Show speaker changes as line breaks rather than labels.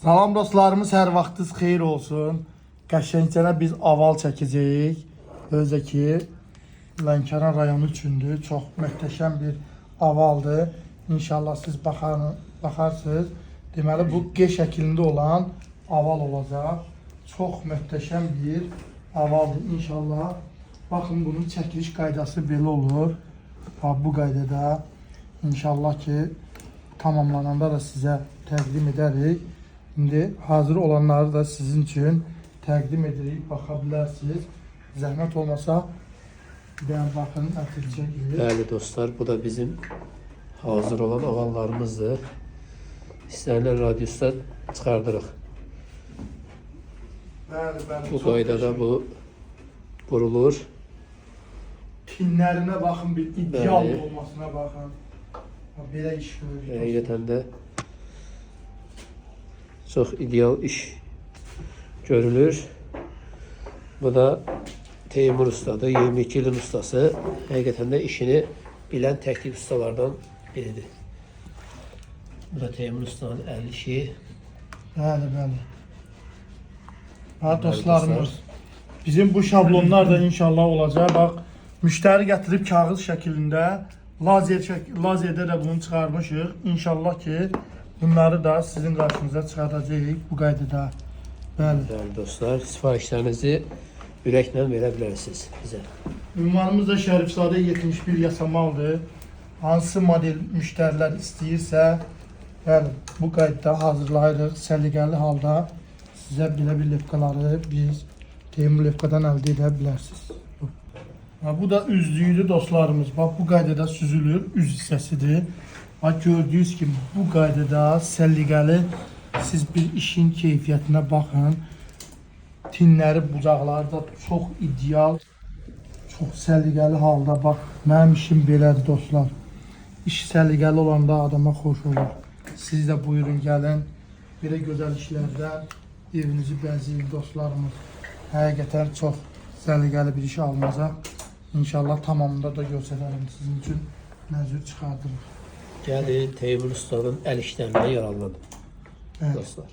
Salam dostlarımız, hər vaxtınız xeyir olsun. Qəşəngcənə biz aval çəkəcəyik. Özü ki, Lənkəran rayonu üçündür. Çox möhtəşəm bir avaldır. İnşallah siz baxarsınız. Deməli, bu G şəklində olan aval olacaq. Çox möhtəşəm bir avaldır inşallah. Baxın, bunun çəkiliş qaydası belə olur. Bu qaydada inşallah ki, tamamlananda da sizə təqdim edərik. Şimdi hazır olanları da sizin için təqdim edirik, baxa bilərsiniz. Zəhmət olmasa bir dənə baxın, ətircə gibi.
Değerli dostlar, bu da bizim hazır olan avallarımızdır. İstənilən radiusda çıxardırıq.
Bəli,
Bu qaydada bu vurulur.
Tinlərinə baxın, bir ideal
Bəli.
olmasına baxın. Belə iş görürük.
Həqiqətən də çox ideal iş görülür. Bu da Teymur ustadır, 22 ilin ustası. Həqiqətən də işini bilən təknik ustalardan biridir. Bu da Teymur ustanın əl işi.
Bəli. Dostlarımız, bizim bu şablonlar da inşallah olacaq. Bax, müştəri gətirib kağız şəklində, lazerdə də bunu çıxarmışıq. İnşallah ki, bunları da sizin qarşınıza çıxardacağıq bu qaydada. Bəli.
Değerli dostlar, sifarişlərinizi ürəklə verə bilərsiniz bizə.
Ünvanımız da Şərifzadə 71 Yasamaldır. Hansı model müştərilər istəyirsə, bəli, bu qaydada hazırlayırıq. Səliqəli halda sizə belə bir levkaları biz Teymur levkadan əldə edə bilərsiniz. Bu da üzlüyüdür dostlarımız. Bax, bu qaydada süzülür, üz hissəsidir. Bax, gördüyünüz kimi bu qaydada səliqəli siz bir işin keyfiyyətinə baxın. Tinləri, bucaqları da çox ideal, çox səliqəli halda. Bax, mənim işim belədir dostlar. İş səliqəli olanda adama xoş olur. Siz də buyurun gəlin. Belə gözəl işlərdən evinizi bəzəyin dostlarımız. Həqiqətən çox səliqəli bir iş alınacaq. İnşallah tamamında da göstərəlim sizin üçün nəzir çıxardırıq.
Gəlin Teymur ustanın əl işlərindən yararlanın.
Evet.
Dostlar.